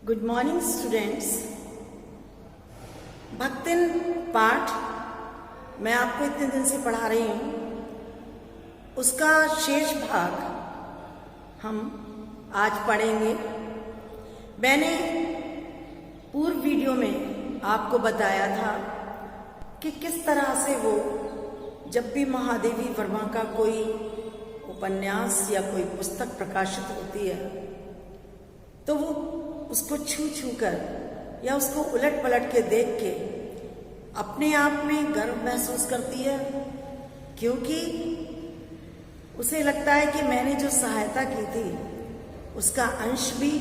Good morning students. भक्तिन पाठ मैं आपको इतने दिन से पढ़ा रही हूँ, उसका शेष भाग हम आज पढ़ेंगे। मैंने पूर्व वीडियो में आपको बताया था कि किस तरह से वो जब भी महादेवी वर्मा का कोई उपन्यास या कोई पुस्तक प्रकाशित होती है तो वो उसको छू छू कर या उसको उलट पलट के देख के अपने आप में गर्व महसूस करती है, क्योंकि उसे लगता है कि मैंने जो सहायता की थी उसका अंश भी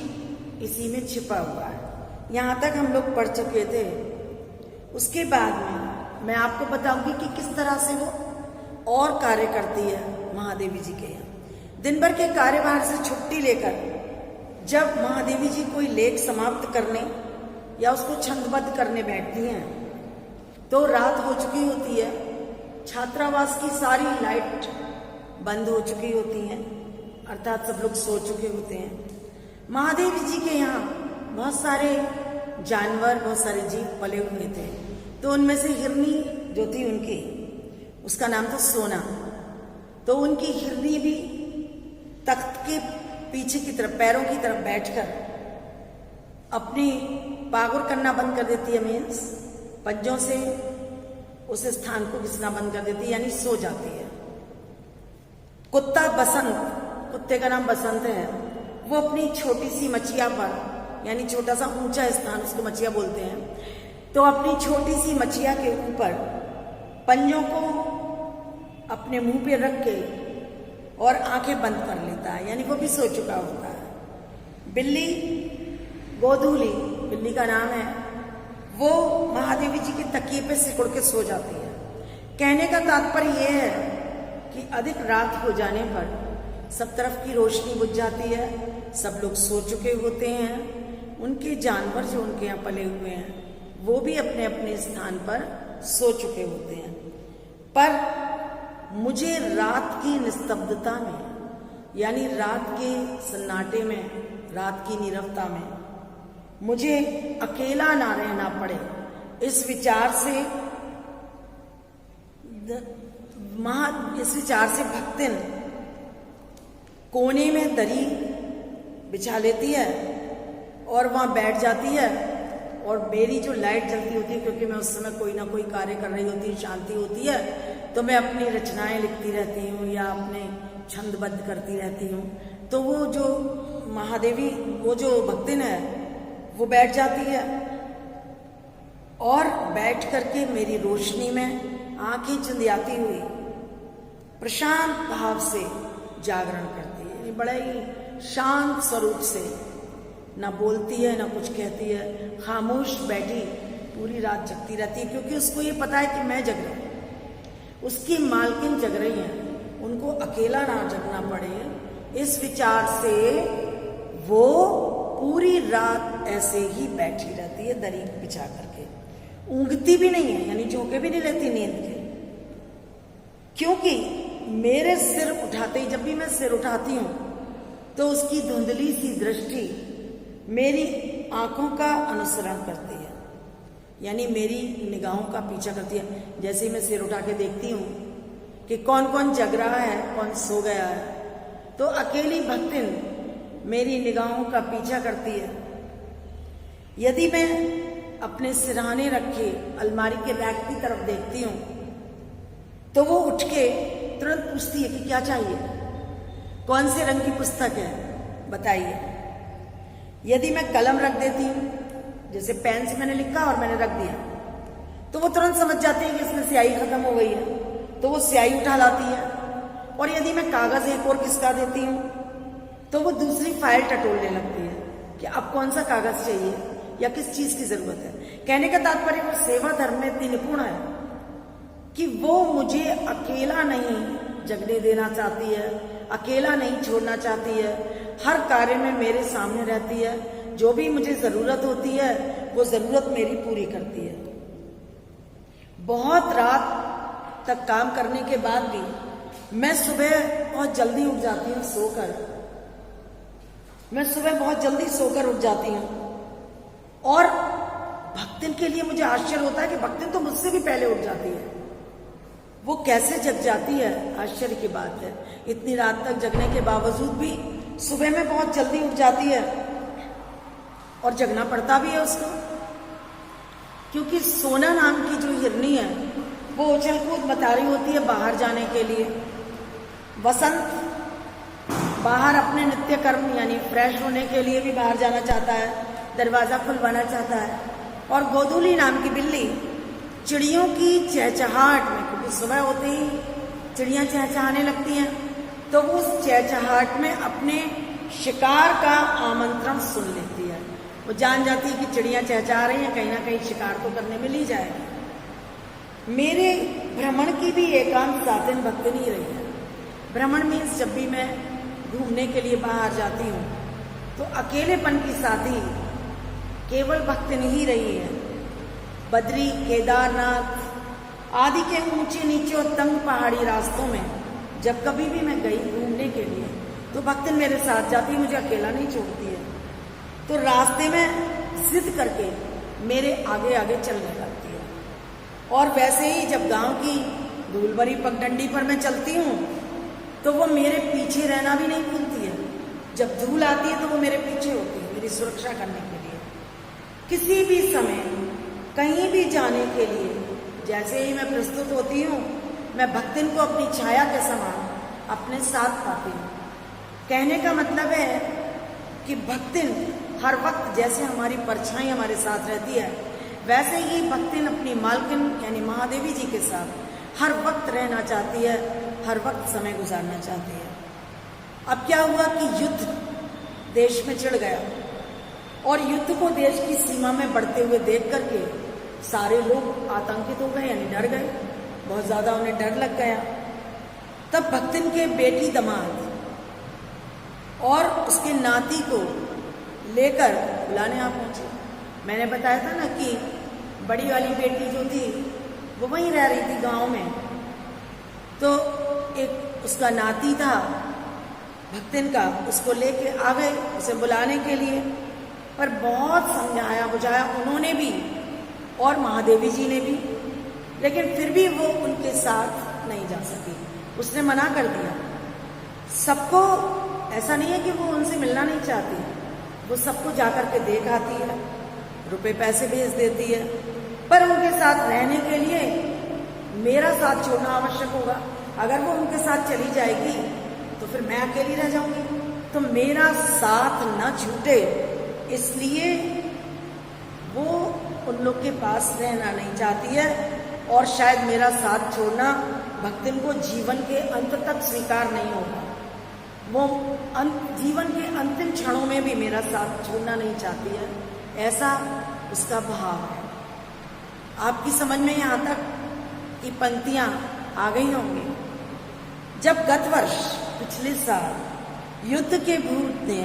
इसी में छिपा हुआ है। यहाँ तक हम लोग पढ़ चुके थे। उसके बाद में मैं आपको बताऊंगी कि किस तरह से वो और कार्य करती है महादेवी जी के यहाँ। दिन भर के कार्यभार से छुट्टी लेकर जब महादेवी जी कोई लेख समाप्त करने या उसको छंदबद्ध करने बैठती हैं तो रात हो चुकी होती है, छात्रावास की सारी लाइट बंद हो चुकी होती हैं, अर्थात सब लोग सो चुके होते हैं। महादेवी जी के यहाँ बहुत सारे जानवर, बहुत सारे जीव पले हुए थे, तो उनमें से हिरनी जो थी उनकी, उसका नाम था सोना। तो उनकी हिरनी भी तख्त के पीछे की तरफ, पैरों की तरफ बैठकर अपनी पागुर करना बंद कर देती है, मीन्स पंजों से उस स्थान को घिसना बंद कर देती है, यानी सो जाती है। कुत्ता बसंत, कुत्ते का नाम बसंत है, वो अपनी छोटी सी मचिया पर, यानी छोटा सा ऊंचा स्थान उसको मचिया बोलते हैं, तो अपनी छोटी सी मचिया के ऊपर पंजों को अपने मुंह पे रख के और आंखें बंद कर लेता है, यानी वो भी सो चुका होता है। बिल्ली गोधूली, बिल्ली का नाम है, वो महादेवी जी के तकिए पे सिकुड़ के सो जाती है। कहने का तात्पर्य यह है कि अधिक रात हो जाने पर सब तरफ की रोशनी बुझ जाती है, सब लोग सो चुके होते हैं, उनके जानवर जो उनके यहाँ पले हुए हैं वो भी अपने अपने स्थान पर सो चुके होते हैं। पर मुझे रात की निस्तब्धता में, यानी रात के सन्नाटे में, रात की नीरवता में मुझे अकेला ना रहना पड़े, इस विचार से भक्तिन कोने में दरी बिछा लेती है और वहां बैठ जाती है। और मेरी जो लाइट जलती होती है, क्योंकि मैं उस समय कोई ना कोई कार्य कर रही होती हूँ, शांति होती है, तो मैं अपनी रचनाएं लिखती रहती हूँ या अपने छंदबद्ध करती रहती हूँ। तो वो जो महादेवी, वो जो भक्तिन है, वो बैठ जाती है और बैठ करके मेरी रोशनी में आंखें चुंधियाती हुई प्रशांत भाव से जागरण करती है। बड़ा ही शांत स्वरूप से, ना बोलती है ना कुछ कहती है, खामोश बैठी पूरी रात जगती रहती है, क्योंकि उसको ये पता है कि मैं जग रही हूँ, उसकी मालकिन जग रही है, उनको अकेला ना जगना पड़े, इस विचार से वो पूरी रात ऐसे ही बैठी रहती है दरी बिछा करके, ऊँघती भी नहीं है, यानी झोंके भी नहीं लेती नींद के, क्योंकि मेरे सिर उठाते ही, जब भी मैं सिर उठाती हूँ तो उसकी धुंधली सी दृष्टि मेरी आंखों का अनुसरण करती है, यानी मेरी निगाहों का पीछा करती है। जैसे ही मैं सिर उठा के देखती हूँ कि कौन कौन जग रहा है, कौन सो गया है, तो अकेली भक्तिन मेरी निगाहों का पीछा करती है। यदि मैं अपने सिरहाने रखे अलमारी के रैक की तरफ देखती हूँ तो वो उठ के तुरंत पूछती है कि क्या चाहिए, कौन से रंग की पुस्तक है, बताइए। यदि मैं कलम रख देती हूँ, जैसे पेन से मैंने लिखा और मैंने रख दिया, तो वो तुरंत समझ जाते हैं कि इसमें स्याही खत्म हो गई है, तो वो स्याही उठा लाती है। और यदि मैं कागज एक और खिसका देती हूँ तो वो दूसरी फाइल टटोलने लगती है कि अब कौन सा कागज चाहिए या किस चीज की जरूरत है। कहने का तात्पर्य वो सेवा धर्म में इतनी निपुण है कि वो मुझे अकेला नहीं जगने देना चाहती है, अकेला नहीं छोड़ना चाहती है, हर कार्य में मेरे सामने रहती है, जो भी मुझे जरूरत होती है वो जरूरत मेरी पूरी करती है। बहुत रात तक काम करने के बाद भी मैं सुबह बहुत जल्दी उठ जाती हूँ सोकर, मैं सुबह बहुत जल्दी सोकर उठ जाती हूँ और भक्तिन के लिए मुझे आश्चर्य होता है कि भक्तिन तो मुझसे भी पहले उठ जाती है। वो कैसे जग जाती है, आश्चर्य की बात है। इतनी रात तक जगने के बावजूद भी सुबह में बहुत जल्दी उठ जाती है और जगना पड़ता भी है उसको, क्योंकि सोना नाम की जो हिरनी है वो उछल कूद बता रही होती है बाहर जाने के लिए। वसंत बाहर अपने नित्य कर्म यानी फ्रेश होने के लिए भी बाहर जाना चाहता है, दरवाजा खुलवाना चाहता है। और गोधूली नाम की बिल्ली चिड़ियों की चहचहाहट में, क्योंकि सुबह होते ही चिड़ियां चहचहाने लगती हैं, तो वो उस चहचहाहट में अपने शिकार का आमंत्रण सुन लेती है। वो जान जाती है कि चिड़ियां चहचहा रही हैं, कहीं ना कहीं शिकार तो करने मिल ही जाएगा। मेरे भ्रमण की भी एकांत साथिन भक्तिन ही रही है। भ्रमण मीन्स जब भी मैं घूमने के लिए बाहर जाती हूँ तो अकेलेपन की साथी केवल भक्तिन ही रही है। बद्री, केदारनाथ आदि के ऊंचे नीचे और तंग पहाड़ी रास्तों में जब कभी भी मैं गई घूमने के लिए तो भक्तिन मेरे साथ जाती, मुझे अकेला नहीं छोड़ती है। तो रास्ते में जिद करके मेरे आगे आगे चलने लगती है। और वैसे ही जब गांव की धूल भरी पगडंडी पर मैं चलती हूँ तो वो मेरे पीछे रहना भी नहीं भूलती है। जब धूल आती है तो वो मेरे पीछे होती है मेरी सुरक्षा करने के लिए। किसी भी समय कहीं भी जाने के लिए जैसे ही मैं प्रस्तुत होती हूँ, मैं भक्तिन को अपनी छाया के समान अपने साथ पाती हूँ। कहने का मतलब है कि भक्तिन हर वक्त जैसे हमारी परछाई हमारे साथ रहती है, वैसे ही भक्तिन अपनी मालकिन यानी महादेवी जी के साथ हर वक्त रहना चाहती है, हर वक्त समय गुजारना चाहती है। अब क्या हुआ कि युद्ध देश में छिड़ गया और युद्ध को देश की सीमा में बढ़ते हुए देख करके सारे लोग आतंकित हो गए, यानी डर गए, बहुत ज्यादा उन्हें डर लग गया। तब भक्तिन के बेटी दामाद और उसके नाती को लेकर बुलाने आ पहुंचे। मैंने बताया था ना कि बड़ी वाली बेटी जो थी वो वहीं रह रही थी गांव में, तो एक उसका नाती था भक्तिन का, उसको लेके आ गए उसे बुलाने के लिए। पर बहुत समझाया बुझाया उन्होंने भी और महादेवी जी ने भी, लेकिन फिर भी वो उनके साथ नहीं जा सकी, उसने मना कर दिया। सबको ऐसा नहीं है कि वो उनसे मिलना नहीं चाहती, वो सबको जाकर के देख आती है, रुपए पैसे भेज देती है, पर उनके साथ रहने के लिए मेरा साथ छोड़ना आवश्यक होगा। अगर वो उनके साथ चली जाएगी तो फिर मैं अकेली रह जाऊंगी, तो मेरा साथ न छूटे इसलिए वो उन लोग के पास रहना नहीं चाहती है। और शायद मेरा साथ छोड़ना भक्तिन को जीवन के अंत तक स्वीकार नहीं होगा। वो जीवन के अंतिम क्षणों में भी मेरा साथ छोड़ना नहीं चाहती है, ऐसा उसका भाव है। आपकी समझ में यहाँ तक की पंक्तियां आ गई होंगी। जब गत वर्ष पिछले साल युद्ध के भूत ने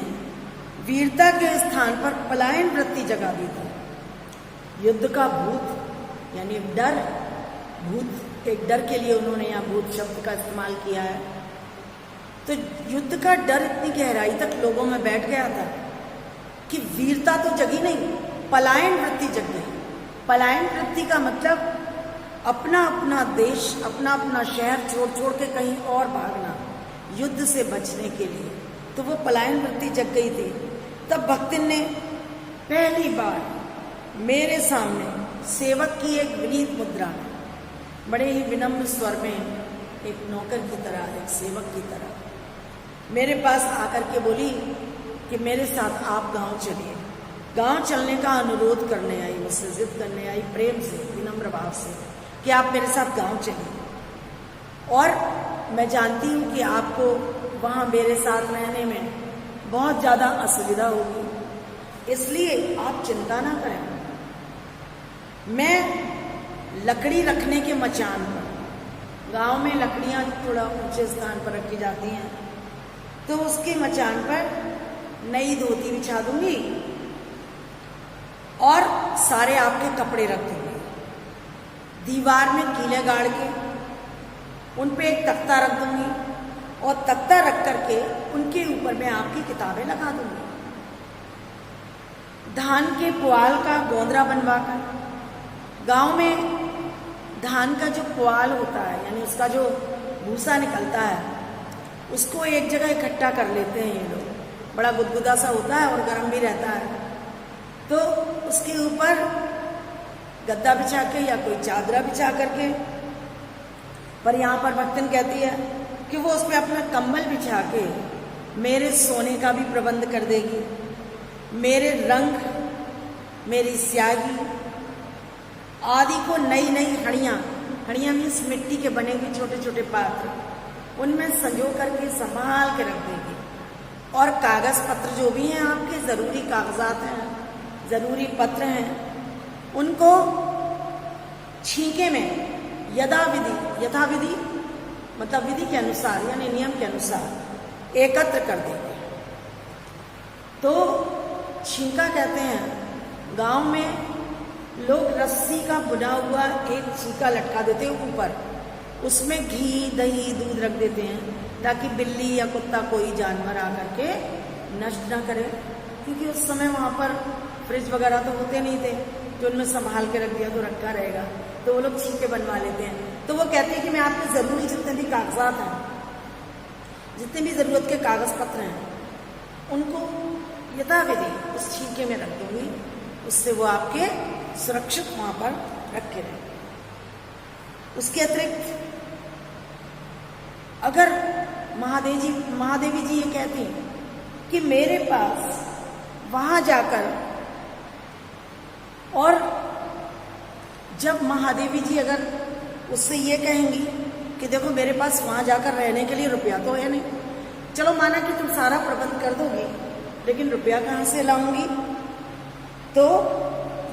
वीरता के स्थान पर पलायन वृत्ति जगा दी थी। युद्ध का भूत यानी डर, भूत एक डर के लिए उन्होंने यहाँ भूत शब्द का इस्तेमाल किया है। तो युद्ध का डर इतनी गहराई तक लोगों में बैठ गया था कि वीरता तो जगी नहीं, पलायन वृत्ति जग गई। पलायन वृत्ति का मतलब अपना अपना देश, अपना अपना शहर छोड़ छोड़ के कहीं और भागना युद्ध से बचने के लिए, तो वो पलायन वृत्ति जग गई थी। तब भक्तिन ने पहली बार मेरे सामने सेवक की एक विनीत मुद्रा में, बड़े ही विनम्र स्वर में, एक नौकर की तरह, एक सेवक की तरह मेरे पास आकर के बोली कि मेरे साथ आप गांव चलिए। गांव चलने का अनुरोध करने आई, मुझसे जिद करने आई, प्रेम से, विनम्र भाव से कि आप मेरे साथ गांव चलिए। और मैं जानती हूँ कि आपको वहाँ मेरे साथ रहने में बहुत ज़्यादा असुविधा होगी, इसलिए आप चिंता ना करें। मैं लकड़ी रखने के मचान पर, गांव में लकड़ियाँ थोड़ा ऊंचे स्थान पर रखी जाती हैं, तो उसके मचान पर नई धोती बिछा दूंगी और सारे आपके कपड़े रख दूंगी। दीवार में कीले गाड़ के उन पे एक तख्ता रख दूंगी और तख्ता रख करके उनके ऊपर मैं आपकी किताबें लगा दूंगी। धान के पुआल का गोंदरा बनवाकर, गांव में धान का जो पुआल होता है यानी उसका जो भूसा निकलता है उसको एक जगह इकट्ठा कर लेते हैं ये लोग। बड़ा गुदगुदा सा होता है और गर्म भी रहता है, तो उसके ऊपर गद्दा बिछा के या कोई चादरा बिछा करके, पर यहाँ पर भक्तन कहती है कि वो उस पर अपना कंबल बिछा के मेरे सोने का भी प्रबंध कर देगी, मेरे रंग, मेरी स्याही आदि को नई नई हड़ियाँ, हड़ियाँ मीन्स मिट्टी के बने हुए छोटे छोटे पात्र, उनमें संजो करके संभाल के रख देगी। और कागज पत्र जो भी हैं आपके ज़रूरी कागजात हैं, ज़रूरी पत्र हैं, उनको छींके में यथाविधि मतलब विधि के अनुसार यानी नियम के अनुसार एकत्र कर देंगे। तो छींका कहते हैं, गांव में लोग रस्सी का बुना हुआ एक छींका लटका देते हैं ऊपर, उसमें घी दही दूध रख देते हैं ताकि बिल्ली या कुत्ता कोई जानवर आकर के नष्ट ना करे, क्योंकि उस समय वहाँ पर फ्रिज वगैरह तो होते नहीं थे जो उनमें संभाल के रख दिया तो रखा रहेगा, तो वो लोग छींके बनवा लेते हैं। तो वो कहते हैं कि मैं आपके ज़रूरी जितने भी कागजात हैं, जितने भी ज़रूरत के कागज़ पत्र हैं, उनको यथाविधि उस छींके में रख दूँगी, उससे वो आपके सुरक्षित वहाँ पर रखे रहें। उसके अतिरिक्त अगर महादेवी जी ये कहती कि मेरे पास वहाँ जाकर, और जब महादेवी जी अगर उससे ये कहेंगी कि देखो मेरे पास वहाँ जाकर रहने के लिए रुपया तो है नहीं, चलो माना कि तुम सारा प्रबंध कर दोगे, लेकिन रुपया कहाँ से लाऊंगी, तो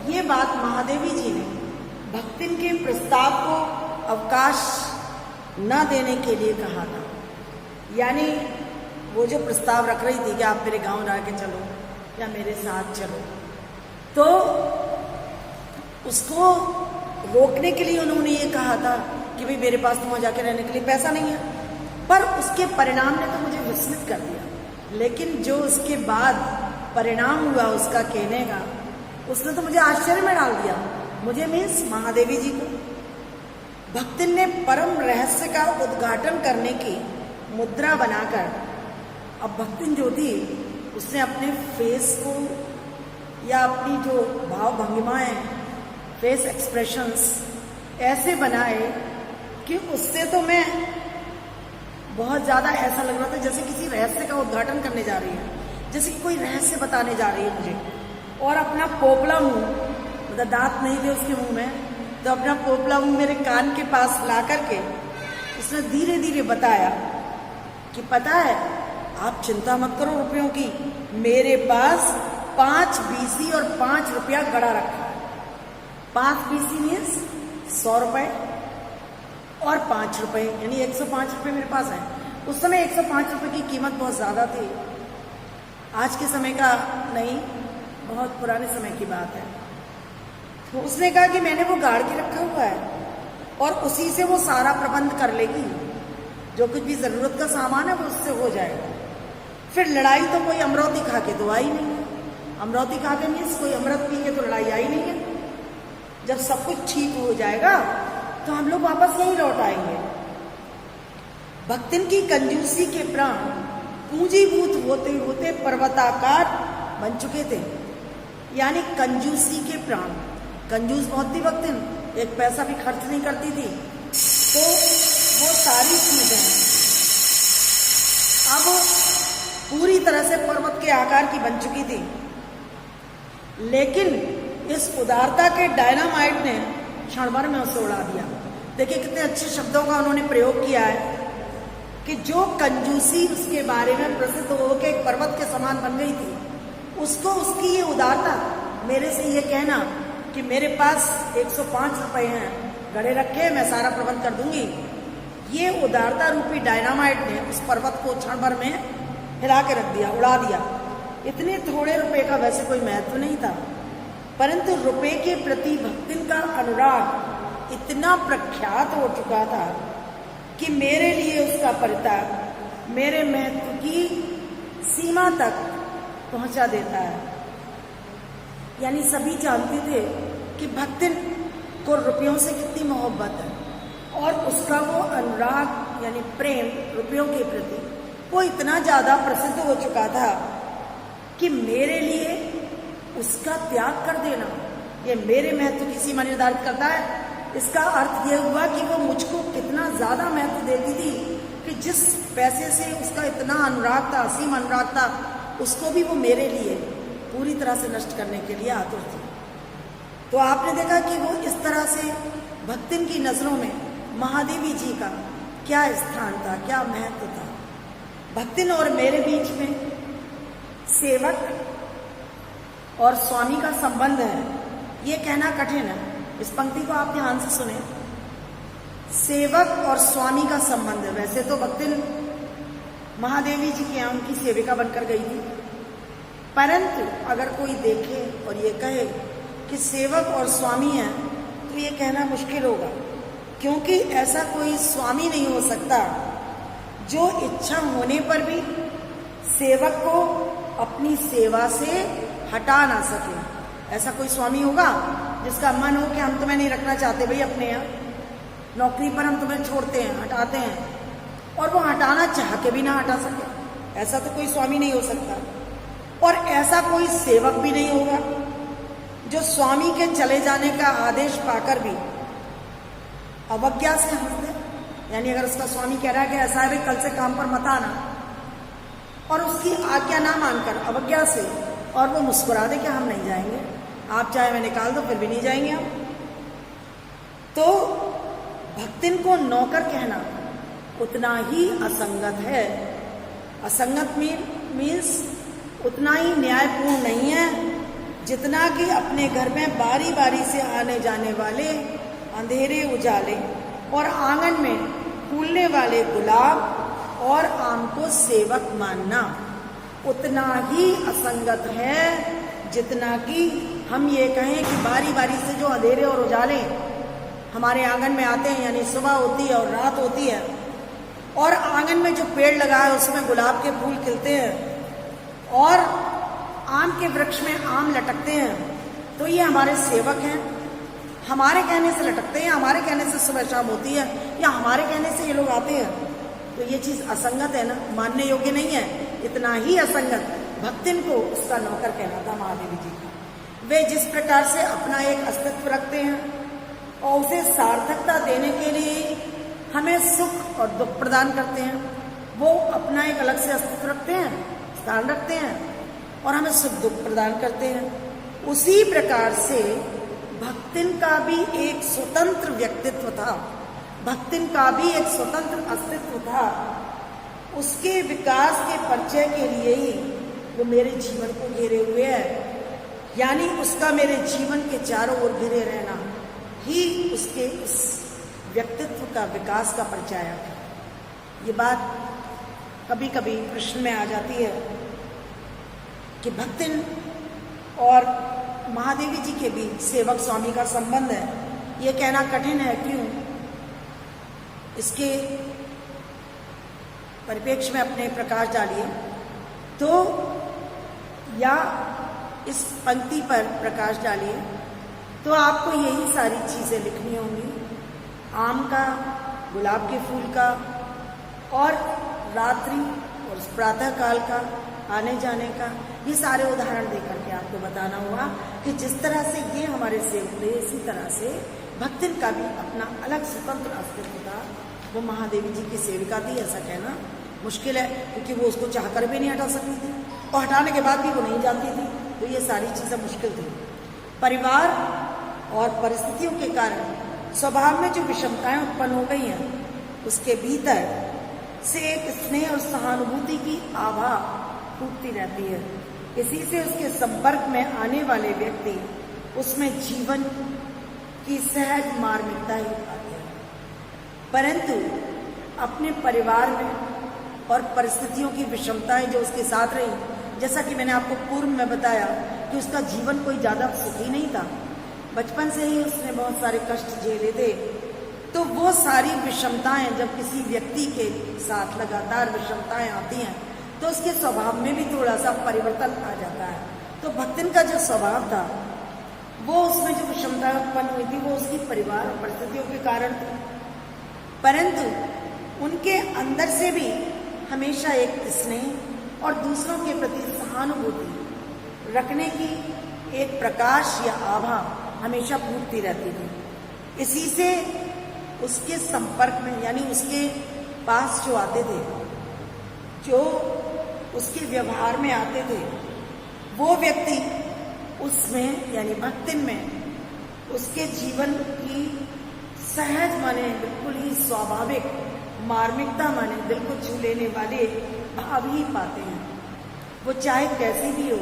ये बात महादेवी जी ने भक्तिन के प्रस्ताव को अवकाश न देने के लिए कहा था। यानी वो जो प्रस्ताव रख रही थी कि आप मेरे गांव रह के चलो या मेरे साथ चलो, तो उसको रोकने के लिए उन्होंने ये कहा था कि भाई मेरे पास तो वहाँ जाके रहने के लिए पैसा नहीं है। पर उसके परिणाम ने तो मुझे विस्मित कर दिया, लेकिन जो उसके बाद परिणाम हुआ उसका कहने का, उसने तो मुझे आश्चर्य में डाल दिया। मुझे मीन्स महादेवी जी को भक्तिन ने परम रहस्य का उद्घाटन करने की मुद्रा बनाकर, अब भक्तिन जो थी उसने अपने फेस को या अपनी जो भाव भंगिमाएं, फेस एक्सप्रेशंस ऐसे बनाए कि उससे तो मैं बहुत ज़्यादा ऐसा लग रहा था जैसे किसी रहस्य का उद्घाटन करने जा रही है, जैसे कि कोई रहस्य बताने जा रही है मुझे। और अपना पोपला मुंह, मतलब दांत नहीं थे उसके मुंह में, तो अपना पोपला मुंह मेरे कान के पास ला करके उसने धीरे धीरे बताया कि पता है आप चिंता मत करो रुपयों की, मेरे पास 5 बीसी और 5 रुपया गड़ा रखा है। 5 बीसी मीन्स 100 रुपये और 5 रुपये यानी 105 रुपये मेरे पास है। उस समय 105 रुपये की कीमत बहुत ज़्यादा थी, आज के समय का नहीं, बहुत पुराने समय की बात है। तो उसने कहा कि मैंने वो गाड़ के रखा हुआ है और उसी से वो सारा प्रबंध कर लेगी, जो कुछ भी ज़रूरत का सामान है वो उससे हो जाएगा। फिर लड़ाई तो कोई अमरौती खा के तो आई नहीं है, अमरौती खा के मीन्स कोई अमृत पी के तो लड़ाई आई नहीं है। जब सब कुछ ठीक हो जाएगा तो हम लोग वापस यहीं लौट आएंगे। भक्तिन की कंजूसी के प्राण पूंजीभूत होते होते पर्वताकार बन चुके थे, यानी कंजूसी के प्राण, कंजूस बहुत थी भक्तिन, एक पैसा भी खर्च नहीं करती थी। तो वो सारी चीजें अब पूरी तरह से पर्वत के आकार की बन चुकी थी, लेकिन इस उदारता के डायनामाइट ने क्षण भर में उसे उड़ा दिया। देखिए कितने अच्छे शब्दों का उन्होंने प्रयोग किया है कि जो कंजूसी उसके बारे में प्रसिद्ध होकर एक पर्वत के समान बन गई थी, उसको उसकी ये उदारता, मेरे से ये कहना कि मेरे पास 105 रुपये हैं गड़े रखे, मैं सारा प्रबंध कर दूंगी, ये उदारता रूपी डायनामाइट ने उस पर्वत को क्षण भर में हिला के रख दिया, उड़ा दिया। इतने थोड़े रुपए का वैसे कोई महत्व नहीं था, परंतु रुपए के प्रति भक्तिन का अनुराग इतना प्रख्यात हो चुका था कि मेरे लिए उसका परित्याग मेरे महत्व की सीमा तक पहुंचा देता है। यानी सभी जानते थे कि भक्तिन को रुपयों से कितनी मोहब्बत है और उसका वो अनुराग यानी प्रेम रुपयों के प्रति वो इतना ज़्यादा प्रसिद्ध हो चुका था कि मेरे लिए उसका त्याग कर देना ये मेरे महत्व किसी में निर्धारित करता है। इसका अर्थ ये हुआ कि वो मुझको कितना ज़्यादा महत्व देती थी कि जिस पैसे से उसका इतना अनुराग था, असीम अनुराग था, उसको भी वो मेरे लिए पूरी तरह से नष्ट करने के लिए आतुर थी। तो आपने देखा कि वो इस तरह से भक्तिन की नज़रों में महादेवी जी का क्या स्थान था, क्या महत्व था। भक्तिन और मेरे बीच में सेवक और स्वामी का संबंध है, ये कहना कठिन है। इस पंक्ति को आप ध्यान से सुने। सेवक और स्वामी का संबंध है। वैसे तो भक्तिन महादेवी जी के यहाँ उनकी सेविका बनकर गई थी, परंतु अगर कोई देखे और ये कहे कि सेवक और स्वामी है तो ये कहना मुश्किल होगा, क्योंकि ऐसा कोई स्वामी नहीं हो सकता जो इच्छा होने पर भी सेवक को अपनी सेवा से हटा ना सके। ऐसा कोई स्वामी होगा जिसका मन हो कि हम तुम्हें नहीं रखना चाहते भाई अपने यहाँ, नौकरी पर हम तुम्हें छोड़ते हैं, हटाते हैं, और वो हटाना चाह के भी ना हटा सके। ऐसा तो कोई स्वामी नहीं हो सकता। और ऐसा कोई सेवक भी नहीं होगा जो स्वामी के चले जाने का आदेश पाकर भी अवज्ञा से हंस दे। यानी अगर उसका स्वामी कह रहा है कि ऐसा है भाई कल से काम पर मत आना, और उसकी आज्ञा ना मानकर अवज्ञा से और वो मुस्कुरा दे कि हम नहीं जाएंगे, आप चाहे मैं निकाल दो फिर भी नहीं जाएंगे हम, तो भक्तिन को नौकर कहना उतना ही असंगत है। असंगत मीन्स उतना ही न्यायपूर्ण नहीं है जितना कि अपने घर में बारी बारी से आने जाने वाले अंधेरे उजाले और आंगन में फूलने वाले गुलाब और आम को सेवक मानना उतना ही असंगत है जितना कि हम ये कहें कि बारी बारी से जो अंधेरे और उजाले हमारे आंगन में आते हैं, यानी सुबह होती है और रात होती है, और आंगन में जो पेड़ लगा है उसमें गुलाब के फूल खिलते हैं और आम के वृक्ष में आम लटकते हैं, तो ये हमारे सेवक हैं। हमारे कहने से लटकते हैं, हमारे कहने से सुबह शाम होती है, या हमारे कहने से ये लोग आते हैं, तो ये चीज़ असंगत है ना, मानने योग्य नहीं है। इतना ही असंगत भक्तिन को उसका नौकर कहना था महादेवी जी का। वे जिस प्रकार से अपना एक अस्तित्व रखते हैं और उसे सार्थकता देने के लिए हमें सुख और दुख प्रदान करते हैं, वो अपना एक अलग से अस्तित्व रखते हैं, स्थान रखते हैं और हमें सुख दुख प्रदान करते हैं। उसी प्रकार से भक्तिन का भी एक स्वतंत्र व्यक्तित्व था, भक्तिन का भी एक स्वतंत्र अस्तित्व था। उसके विकास के परिचय के लिए ही वो मेरे जीवन को घेरे हुए है, यानी उसका मेरे जीवन के चारों ओर घिरे रहना ही उसके उस व्यक्तित्व का विकास का परिचय है। ये बात कभी कभी प्रश्न में आ जाती है कि भक्तिन और महादेवी जी के बीच सेवक स्वामी का संबंध है, ये कहना कठिन है। क्यों? इसके परिप्रेक्ष्य में अपने प्रकाश डालिए तो, या इस पंक्ति पर प्रकाश डालिए तो आपको यही सारी चीज़ें लिखनी होंगी। आम का, गुलाब के फूल का, और रात्रि और प्रातः काल का आने जाने का, ये सारे उदाहरण देकर के आपको बताना होगा कि जिस तरह से ये हमारे सेवक थे, इसी तरह से भक्तिन का भी अपना अलग स्वतंत्र अस्तित्व था। वो महादेवी जी की सेविका थी, ऐसा कहना मुश्किल है, क्योंकि वो उसको चाहकर भी नहीं हटा सकती थी और हटाने के बाद भी वो नहीं जानती थी, तो ये सारी चीज़ें मुश्किल थी। परिवार और परिस्थितियों के कारण स्वभाव में जो विषमताएं उत्पन्न हो गई हैं, उसके भीतर से एक स्नेह और सहानुभूति की आभा फूटती रहती है। इसी से उसके संपर्क में आने वाले व्यक्ति उसमें जीवन की सहज मार्मिकता ही पाते हैं, परंतु अपने परिवार में और परिस्थितियों की विषमताएं जो उसके साथ रही, जैसा कि मैंने आपको पूर्व में बताया कि उसका जीवन कोई ज़्यादा सुखी नहीं था, बचपन से ही उसने बहुत सारे कष्ट झेले थे, तो वो सारी विषमताएं जब किसी व्यक्ति के साथ लगातार विषमताएं आती हैं तो उसके स्वभाव में भी थोड़ा सा परिवर्तन आ जाता है। तो भक्तिन का जो स्वभाव था वो उसमें जो क्षमता उत्पन्न हुई थी वो उसकी परिवार और परिस्थितियों के कारण थी, परंतु उनके अंदर से भी हमेशा एक स्नेह और दूसरों के प्रति सहानुभूति रखने की एक प्रकाश या आभा हमेशा फूटती रहती थी। इसी से उसके संपर्क में, यानी उसके पास जो आते थे, जो उसके व्यवहार में आते थे, वो व्यक्ति उसमें यानी भक्तिन में उसके जीवन की सहज माने बिल्कुल ही स्वाभाविक मार्मिकता माने दिल को छू लेने वाले भाव ही पाते हैं। वो चाहे कैसी भी हो,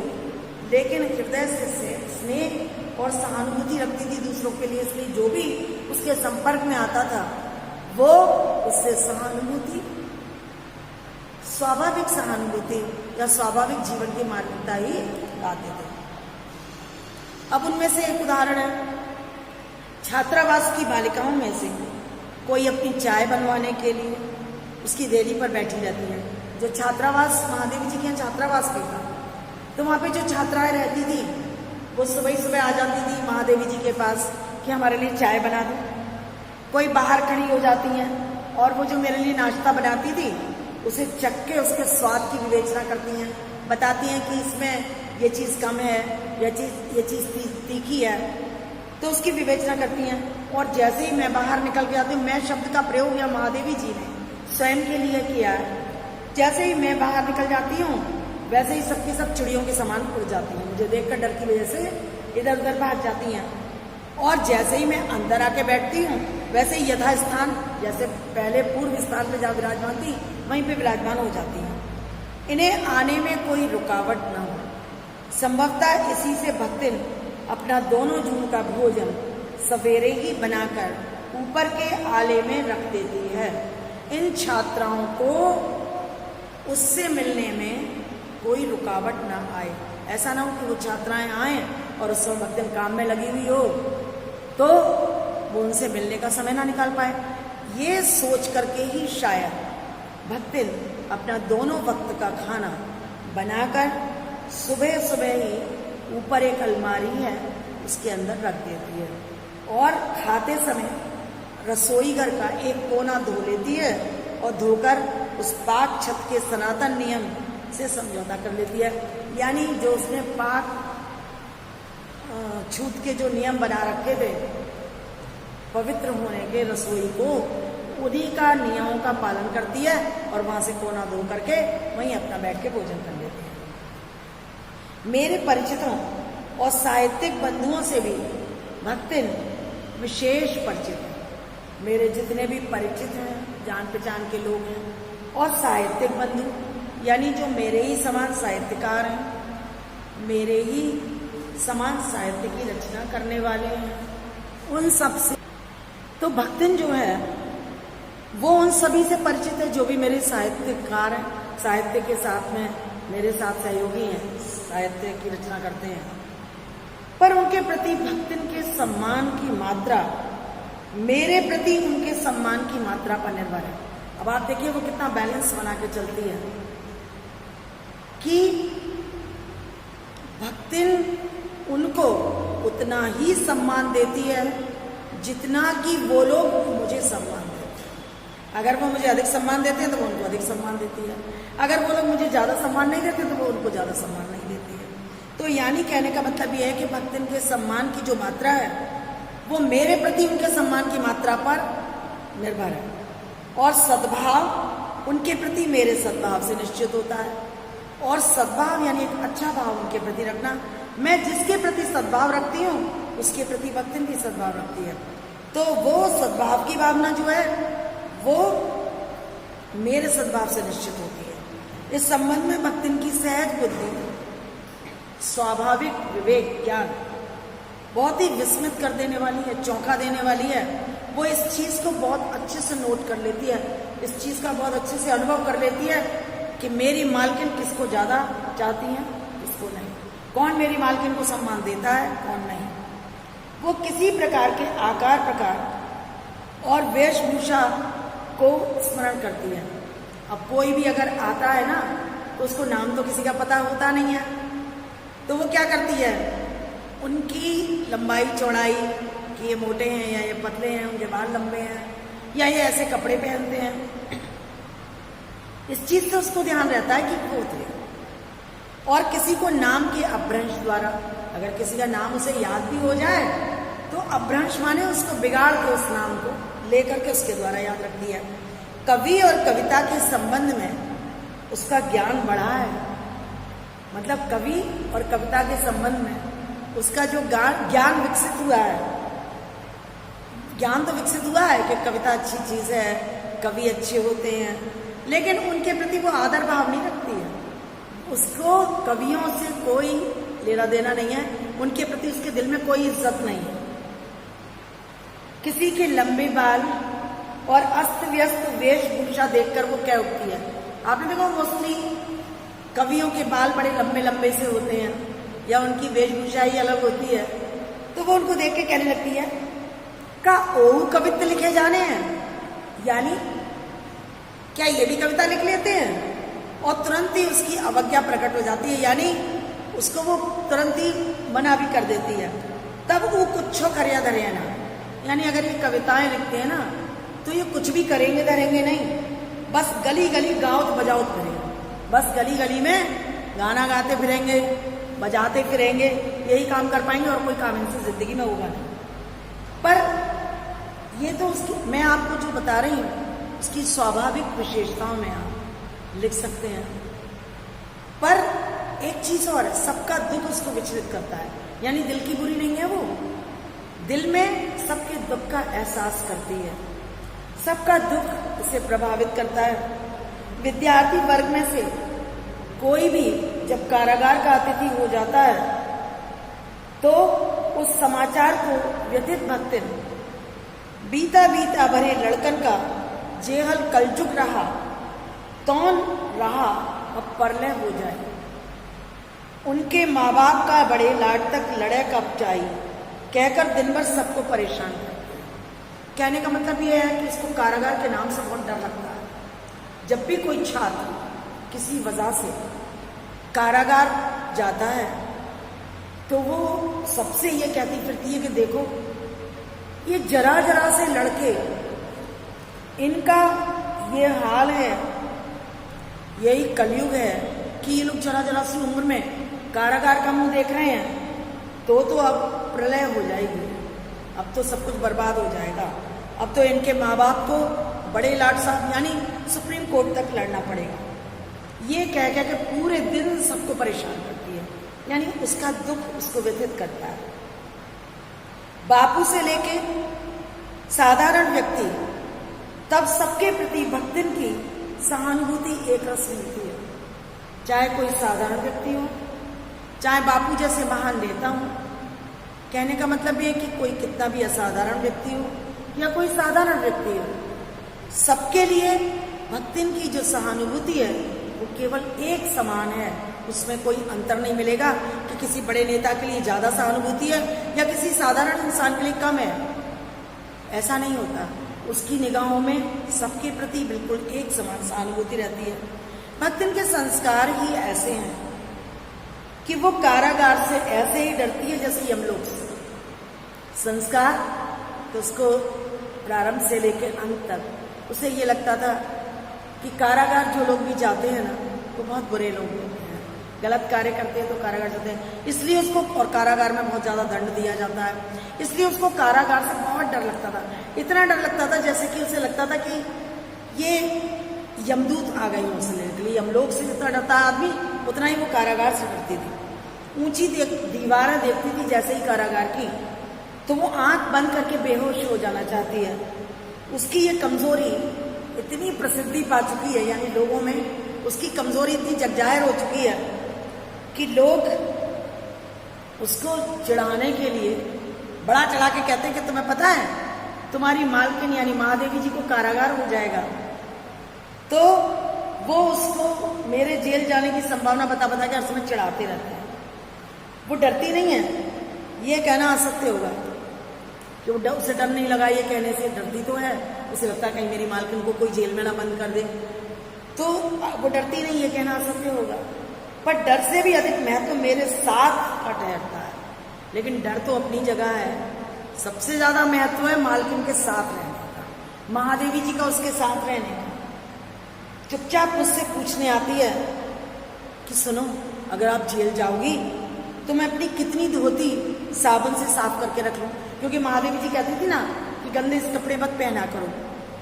लेकिन हृदय से स्नेह और सहानुभूति रखती थी दूसरों के लिए, इसलिए जो भी उसके संपर्क में आता था वो उससे सहानुभूति, स्वाभाविक सहानुभूति या स्वाभाविक जीवन की मार्मिकता ही पाते थे। अब उनमें से एक उदाहरण है, छात्रावास की बालिकाओं में से कोई अपनी चाय बनवाने के लिए उसकी देरी पर बैठी रहती है। जो छात्रावास महादेवी जी के छात्रावास पे था, तो वहाँ पे जो छात्राएं रहती थी वो सुबह ही सुबह आ जाती थी महादेवी जी के पास कि हमारे लिए चाय बना दो। कोई बाहर खड़ी हो जाती हैं और वो जो मेरे लिए नाश्ता बनाती थी उसे चख के उसके स्वाद की विवेचना करती हैं, बताती हैं कि इसमें ये चीज़ कम है, ये चीज़ तीखी है, तो उसकी विवेचना करती हैं। और जैसे ही मैं बाहर निकल के आती हूँ, मैं शब्द का प्रयोग या महादेवी जी ने स्वयं के लिए किया है, जैसे ही मैं बाहर निकल जाती हूँ वैसे ही सबकी सब चिड़ियों के समान उड़ जाती हैं, मुझे देखकर डर की वजह से इधर उधर भाग जाती हैं। और जैसे ही मैं अंदर आके बैठती हूँ वैसे ही यथास्थान, जैसे पहले पूर्व स्थान पे जहाँ विराजमान थी वहीं पे विराजमान हो जाती हैं। इन्हें आने में कोई रुकावट न हो। संभवतः इसी से भक्तिन अपना दोनों जून का भोजन सवेरे ही बनाकर ऊपर के आले में रख देती है। इन छात्राओं को उससे मिलने में कोई रुकावट ना आए। ऐसा ना हो कि वो छात्राएं आए और उस समय भक्तिन काम में लगी हुई हो तो वो उनसे मिलने का समय ना निकाल पाए। ये सोच करके ही शायद भक्तिन अपना दोनों वक्त का खाना बनाकर सुबह सुबह ही ऊपर एक अलमारी है उसके अंदर रख देती है और खाते समय रसोई घर का एक कोना धो लेती है और धोकर उस पाक छत के सनातन नियम से समझौता कर लेती है। यानी जो उसने पाक छूत के जो नियम बना रखे थे पवित्र होने के रसोई को, उन्हीं का नियमों का पालन करती है और वहां से कोना धो करके वहीं अपना बैठ के भोजन कर लेती है। मेरे परिचितों और साहित्यिक बंधुओं से भी भक्तिन विशेष परिचित है। मेरे जितने भी परिचित हैं, जान पहचान के लोग हैं और साहित्यिक बंधु यानी जो मेरे ही समान साहित्यकार हैं, मेरे ही समान साहित्य की रचना करने वाले हैं, उन सब से तो भक्तिन जो है वो उन सभी से परिचित है जो भी मेरे साहित्यकार हैं, साहित्य के साथ में मेरे साथ सहयोगी हैं, साहित्य की रचना करते हैं। पर उनके प्रति भक्तिन के सम्मान की मात्रा मेरे प्रति उनके सम्मान की मात्रा पर निर्भर है। अब आप देखिए वो कितना बैलेंस बना के चलती है कि भक्तिन उनको उतना ही सम्मान देती है जितना कि वो लोग मुझे सम्मान देते हैं। अगर वो मुझे अधिक सम्मान देते हैं तो वो उनको अधिक सम्मान देती है, अगर वो लोग मुझे ज़्यादा सम्मान नहीं देते तो वो उनको ज़्यादा सम्मान नहीं देती है। तो यानी कहने का मतलब ये है कि भक्तिन के सम्मान की जो मात्रा है वो मेरे प्रति उनके सम्मान की मात्रा पर निर्भर है और सद्भाव उनके प्रति मेरे सद्भाव से निश्चित होता है। और सद्भाव यानी एक अच्छा भाव उनके प्रति रखना। मैं जिसके प्रति सद्भाव रखती हूँ उसके प्रति भक्तिन भी सद्भाव रखती है, तो वो सद्भाव की भावना जो है वो मेरे सद्भाव से निश्चित होती है। इस संबंध में भक्तिन की सहज बुद्धि, स्वाभाविक विवेक ज्ञान बहुत ही विस्मित कर देने वाली है, चौंका देने वाली है। वो इस चीज़ को बहुत अच्छे से नोट कर लेती है, इस चीज़ का बहुत अच्छे से अनुभव कर लेती है कि मेरी मालकिन किसको ज़्यादा चाहती हैं, किसको नहीं, कौन मेरी मालकिन को सम्मान देता है, कौन नहीं। वो किसी प्रकार के आकार प्रकार और वेशभूषा को स्मरण करती है। अब कोई भी अगर आता है ना तो उसको नाम तो किसी का पता होता नहीं है, तो वो क्या करती है, उनकी लंबाई चौड़ाई, कि ये मोटे हैं या ये पतले हैं, उनके बाल लंबे हैं या ये ऐसे कपड़े पहनते हैं, इस चीज से उसको ध्यान रहता है कि वो थे। और किसी को नाम के अपभ्रंश द्वारा, अगर किसी का नाम उसे याद भी हो जाए तो अपभ्रंश माने उसको बिगाड़ के उस नाम को लेकर के उसके द्वारा याद रख दिया। कवि और कविता के संबंध में उसका ज्ञान बढ़ा है, मतलब कवि और कविता के संबंध में उसका जो ज्ञान विकसित हुआ है। ज्ञान तो विकसित हुआ है कि कविता अच्छी चीज है, कवि अच्छे होते हैं, लेकिन उनके प्रति वो आदर भाव नहीं रखती है। उसको कवियों से कोई लेना देना नहीं है, उनके प्रति उसके दिल में कोई इज्जत नहीं है। किसी के लंबे बाल और अस्त व्यस्त वेशभूषा देखकर वो क्या उठती है। आपने देखो मोस्टली कवियों के बाल बड़े लंबे लंबे से होते हैं या उनकी वेशभूषा ही अलग होती है, तो वो उनको देख के कहने लगती है का ओ कवित्व लिखे जाने हैं, यानी क्या ये भी कविता लिख लेते हैं। और तुरंत ही उसकी अवज्ञा प्रकट हो जाती है, यानी उसको वो तुरंत ही मना भी कर देती है। तब वो कुछो करिया धरे ना, यानी अगर ये कविताएं लिखते हैं ना तो ये कुछ भी करेंगे धरेंगे नहीं, बस गली गली गाँव बजावत करेंगे, बस गली गली में गाना गाते फिरेंगे, बजाते फिरेंगे, यही काम कर पाएंगे और कोई काम इनसे जिंदगी में होगा नहीं। पर ये तो उसकी, मैं आपको जो बता रही हूँ उसकी स्वाभाविक विशेषताओं में आप लिख सकते हैं। पर एक चीज और है, सबका दुख उसको विचलित करता है, यानी दिल की बुरी नहीं है वो, दिल में सबके दुख का एहसास करती है, सबका दुख उसे प्रभावित करता है। विद्यार्थी वर्ग में से कोई भी जब कारागार का अतिथि हो जाता है तो उस समाचार को व्यथित भक्तिन बीता बीता भरे लड़कन का जेहल कलजुग रहा तौन रहा अब परलय हो जाए। उनके माँ बाप का बड़े लाड तक लड़े कब जाई, कहकर दिन भर सबको परेशान करते हैं। कहने का मतलब यह है कि इसको कारागार के नाम से बहुत डर लगता है। जब भी कोई छात्र किसी वजह से कारागार जाता है तो वो सबसे ये कहती फिरती है कि देखो ये जरा जरा से लड़के, इनका ये हाल है, यही कलयुग है कि ये लोग जरा जरा सी उम्र में कारागार का मुंह देख रहे हैं, तो अब प्रलय हो जाएगी, अब तो सब कुछ बर्बाद हो जाएगा, अब तो इनके माँ बाप को बड़े लाट साहब यानी सुप्रीम कोर्ट तक लड़ना पड़ेगा। ये कह के पूरे दिन सबको परेशान करती है, यानी उसका दुख उसको व्यथित करता है। बापू से लेके साधारण व्यक्ति तब सबके प्रति भक्तिन की सहानुभूति एक रस मिलती है, चाहे कोई साधारण व्यक्ति हो, चाहे बापू जैसे महान नेता हो। कहने का मतलब ये कि कोई कितना भी असाधारण व्यक्ति हो या कोई साधारण व्यक्ति हो, सबके लिए भक्तिन की जो सहानुभूति है वो केवल एक समान है, उसमें कोई अंतर नहीं मिलेगा कि किसी बड़े नेता के लिए ज्यादा सहानुभूति है या किसी साधारण इंसान के लिए कम है। ऐसा नहीं होता, उसकी निगाहों में सबके प्रति बिल्कुल एक समान सहानुभूति रहती है। भक्तिन के संस्कार ही ऐसे हैं कि वो कारागार से ऐसे ही डरती है जैसे यमलोक से। संस्कार तो उसको प्रारंभ से लेकर अंत तक उसे ये लगता था कि कारागार जो लोग भी जाते हैं ना वो बहुत बुरे लोग होते हैं, गलत कार्य करते हैं तो कारागार जाते हैं, इसलिए उसको, और कारागार में बहुत ज्यादा दंड दिया जाता है, इसलिए उसको कारागार से बहुत डर लगता था। इतना डर लगता था जैसे कि उसे लगता था कि ये यमदूत आ गए उसे लेने के लिए। यमलोक से जितना डरता आदमी उतना ही वो कारागार से डरती थी। ऊंची दीवारें देखती थी जैसे ही कारागार की तो वो आंख बंद करके बेहोश हो जाना चाहती है। उसकी ये कमजोरी इतनी प्रसिद्धि पा चुकी है, यानी लोगों में उसकी कमजोरी इतनी जगजाहिर हो चुकी है कि लोग उसको चिढ़ाने के लिए बड़ा चढ़ा के कहते हैं कि तुम्हें पता है तुम्हारी मालकिन यानी महादेवी जी को कारागार हो जाएगा, तो वो उसको मेरे जेल जाने की संभावना बता बता के हर समय चिढ़ाते रहते हैं। वो डरती नहीं है, ये कहना असत्य होगा कि वो उसे डर नहीं लगा, ये कहने से डरती तो है, उसे लगता है कहीं मेरी मालकिन को कोई जेल में ना बंद कर दे, तो वो डरती नहीं, ये कहना असत्य होगा। पर डर से भी अधिक महत्व मेरे साथ का ठहरता है। लेकिन डर तो अपनी जगह है। सबसे ज्यादा महत्व है मालकिन के साथ रहने का, महादेवी जी का उसके साथ रहने का। चुपचाप मुझसे पूछने आती है कि सुनो, अगर आप जेल जाओगी तो मैं अपनी कितनी धोती साबुन से साफ करके रख लूं, क्योंकि महादेवी जी कहती थी ना कि गंदे कपड़े मत पहना करो।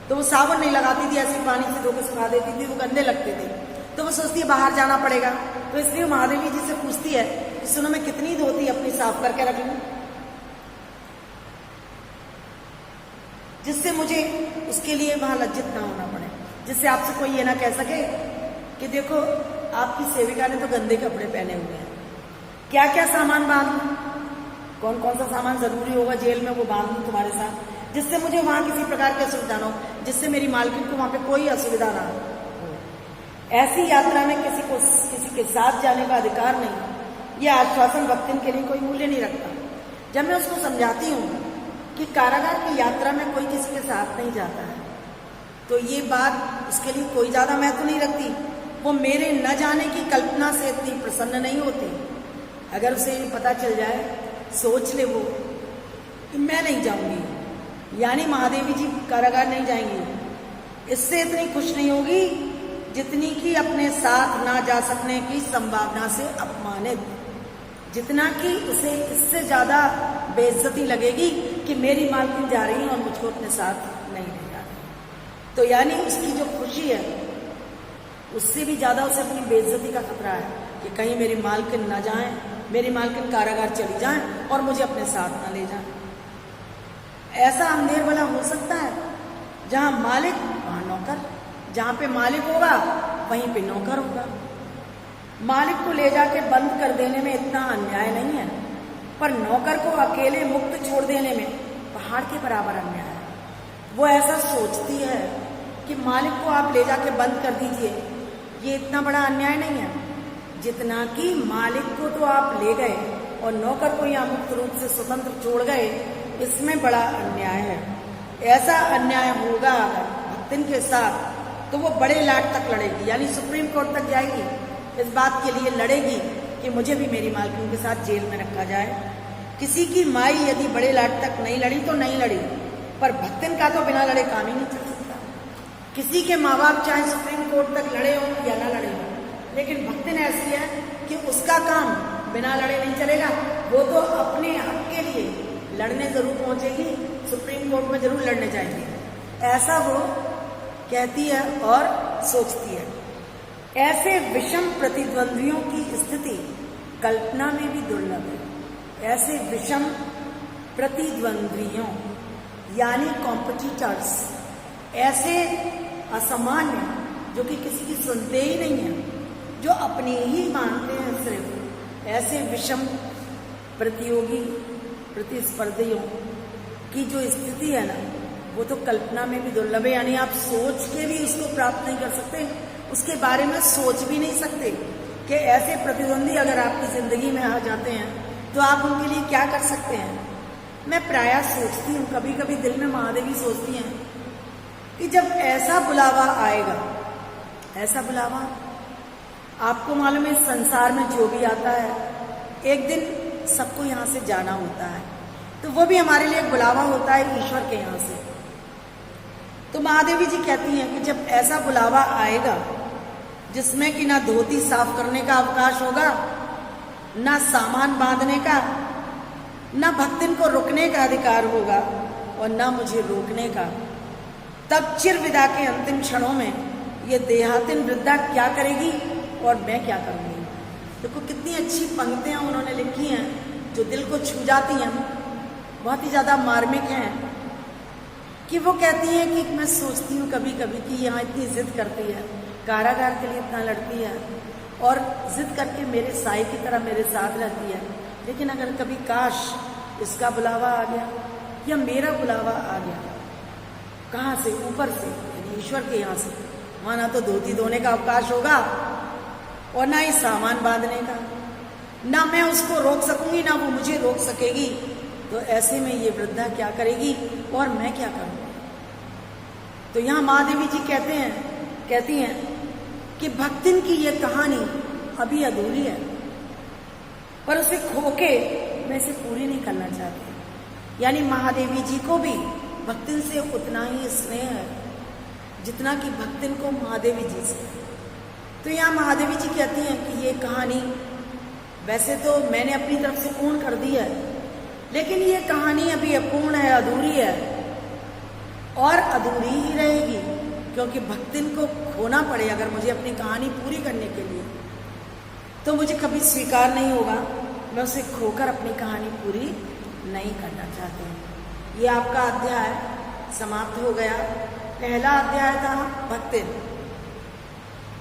तो वो साबुन नहीं लगाती थी, ऐसे पानी से धो के सुखा देती थी, वो गंदे लगते थे। तो वो सोचती है बाहर जाना पड़ेगा, तो इसलिए महादेवी जी से पूछती है कि सुनो, मैं कितनी धोती अपनी साफ करके रख लूं, जिससे मुझे उसके लिए वहां लज्जित ना होना पड़े, जिससे आपसे कोई ये ना कह सके कि देखो आपकी सेविका ने तो गंदे कपड़े पहने हुए हैं। क्या क्या सामान बांध लूं, कौन कौन सा सामान जरूरी होगा जेल में वो बांध लूं तुम्हारे साथ, जिससे मुझे वहां किसी प्रकार की असुविधा ना हो, जिससे मेरी मालकिन को वहां पे कोई असुविधा ना हो। ऐसी यात्रा में किसी के साथ जाने का अधिकार नहीं। यह आश्वासन भक्तिन के लिए कोई मूल्य नहीं रखता। जब मैं उसको समझाती हूँ कि कारागार की यात्रा में कोई किसी के साथ नहीं जाता है, तो ये बात उसके लिए कोई ज्यादा महत्व नहीं रखती। वो मेरे न जाने की कल्पना से इतनी प्रसन्न नहीं होती। अगर उसे ये पता चल जाए, सोच ले वो कि मैं नहीं जाऊंगी, यानी महादेवी जी कारागार नहीं जाएंगी, इससे इतनी खुश नहीं होगी जितनी कि अपने साथ ना जा सकने की संभावना से अपमानित, जितना कि उसे इससे ज्यादा बेइज्जती लगेगी कि मेरी मालकिन जा रही है और मुझको अपने साथ नहीं ले जा रही। तो यानी उसकी जो खुशी है उससे भी ज्यादा उसे अपनी बेइज्जती का खतरा है कि कहीं मेरी मालकिन न जाए, मेरी मालकिन कारागार चली जाए और मुझे अपने साथ न ले जाए। ऐसा अंधेर भला हो सकता है? जहां मालिक वहां नौकर, जहां पे मालिक होगा वहीं पे नौकर होगा। मालिक को ले जाके बंद कर देने में इतना अन्याय नहीं है, पर नौकर को अकेले मुक्त छोड़ देने में पहाड़ के बराबर अन्याय है। वो ऐसा सोचती है कि मालिक को आप ले जाके बंद कर दीजिए, ये इतना बड़ा अन्याय नहीं है, जितना कि मालिक को तो आप ले गए और नौकर को यहाँ मुक्त रूप से स्वतंत्र छोड़ गए, इसमें बड़ा अन्याय है। ऐसा अन्याय होगा अगर भक्तिन के साथ तो वो बड़े लाट तक लड़ेगी, यानी सुप्रीम कोर्ट तक जाएगी, इस बात के लिए लड़ेगी कि मुझे भी मेरी मालकिन के साथ जेल में रखा जाए। किसी की माई यदि बड़े लाट तक नहीं लड़ी तो नहीं लड़ी, पर भक्तिन का तो बिना लड़े काम ही नहीं चल सकता। किसी के माँ बाप चाहे सुप्रीम कोर्ट तक लड़े हो या ना लड़े हो, लेकिन भक्तिन ऐसी है कि उसका काम बिना लड़े नहीं चलेगा। वो तो अपने हक के लिए लड़ने जरूर पहुंचेगी, सुप्रीम कोर्ट में जरूर लड़ने जाएंगे, ऐसा वो कहती है और सोचती है। ऐसे विषम प्रतिद्वंद्वियों की स्थिति कल्पना में भी दुर्लभ है। ऐसे विषम प्रतिद्वंद्वियों यानी कॉम्पिटिटर्स, ऐसे असामान्य जो कि किसी की सुनते ही नहीं है, जो अपने ही मानते हैं सिर्फ, ऐसे विषम प्रतियोगी प्रतिस्पर्धियों की जो स्थिति है ना, वो तो कल्पना में भी दुर्लभ है। यानी आप सोच के भी उसको प्राप्त नहीं कर सकते, उसके बारे में सोच भी नहीं सकते कि ऐसे प्रतिद्वंदी अगर आपकी जिंदगी में आ जाते हैं तो आप उनके लिए क्या कर सकते हैं। मैं प्रायः सोचती हूँ, कभी कभी दिल में महादेवी सोचती हैं कि जब ऐसा बुलावा आएगा, ऐसा बुलावा आपको मालूम है संसार में जो भी आता है एक दिन सबको यहाँ से जाना होता है, तो वो भी हमारे लिए एक बुलावा होता है ईश्वर के यहाँ से। तो महादेवी जी कहती हैं कि जब ऐसा बुलावा आएगा जिसमें कि ना धोती साफ करने का अवकाश होगा, ना सामान बांधने का, ना भक्तिन को रुकने का अधिकार होगा और ना मुझे रोकने का, तब चिर विदा के अंतिम क्षणों में ये देहातिन वृद्धा क्या करेगी और मैं क्या करूंगी। देखो कितनी अच्छी पंक्तियां उन्होंने लिखी हैं जो दिल को छू जाती हैं, बहुत ही ज्यादा मार्मिक हैं। कि वो कहती है कि मैं सोचती हूँ कभी कभी कि यहाँ इतनी जिद करती है, कारागार के लिए इतना लड़ती है और जिद करके मेरे साई की तरह मेरे साथ रहती है, लेकिन अगर कभी काश इसका बुलावा आ गया या मेरा बुलावा आ गया, कहाँ से, ऊपर से, यानी ईश्वर के यहाँ से, वहाँ ना तो धोती धोने का अवकाश होगा और ना ही सामान बांधने का, ना मैं उसको रोक सकूंगी ना वो मुझे रोक सकेगी। तो ऐसे में ये वृद्धा क्या करेगी और मैं क्या करूंगी। तो यहाँ महादेवी जी कहती हैं कि भक्तिन की ये कहानी अभी अधूरी है, पर उसे खो के मैं इसे पूरी नहीं करना चाहती। यानी महादेवी जी को भी भक्तिन से उतना ही स्नेह है जितना कि भक्तिन को महादेवी जी से। तो यहाँ महादेवी जी कहती हैं कि ये कहानी वैसे तो मैंने अपनी तरफ से पूर्ण कर दी है, लेकिन ये कहानी अभी अपूर्ण है, अधूरी है और अधूरी ही रहेगी, क्योंकि भक्तिन को खोना पड़े अगर मुझे अपनी कहानी पूरी करने के लिए, तो मुझे कभी स्वीकार नहीं होगा। मैं उसे खोकर अपनी कहानी पूरी नहीं करना चाहती। ये आपका अध्याय समाप्त हो गया। पहला अध्याय था भक्तिन।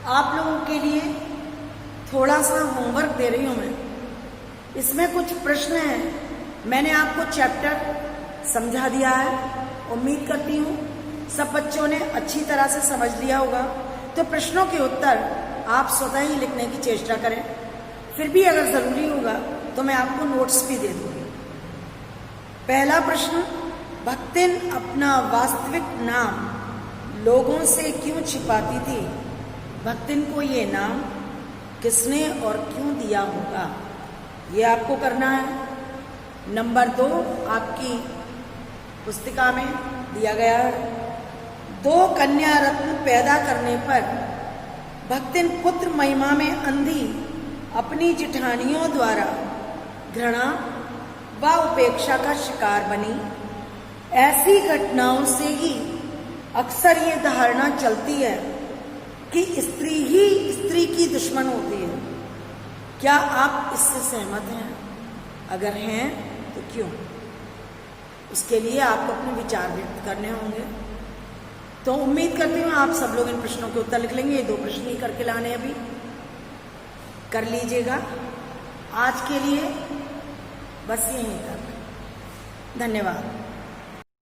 आप लोगों के लिए थोड़ा सा होमवर्क दे रही हूँ मैं। इसमें कुछ प्रश्न हैं। मैंने आपको चैप्टर समझा दिया है। उम्मीद करती हूँ सब बच्चों ने अच्छी तरह से समझ लिया होगा। तो प्रश्नों के उत्तर आप स्वतः ही लिखने की चेष्टा करें। फिर भी अगर ज़रूरी होगा तो मैं आपको नोट्स भी दे दूँगी। पहला प्रश्न, भक्तिन अपना वास्तविक नाम लोगों से क्यों छिपाती थी? भक्तिन को ये नाम किसने और क्यों दिया होगा? ये आपको करना है। नंबर 2 आपकी पुस्तिका में दिया गया है। 2 कन्या रत्न पैदा करने पर भक्तिन पुत्र महिमा में अंधी अपनी जिठानियों द्वारा घृणा व उपेक्षा का शिकार बनी। ऐसी घटनाओं से ही अक्सर ये धारणा चलती है कि स्त्री ही स्त्री की दुश्मन होती है। क्या आप इससे सहमत हैं? अगर हैं तो क्यों? इसके लिए आपको अपने विचार व्यक्त करने होंगे। तो उम्मीद करती हूँ आप सब लोग इन प्रश्नों के उत्तर लिख लेंगे। ये 2 प्रश्न ही करके लाने अभी कर लीजिएगा। आज के लिए बस यहीं तक। धन्यवाद।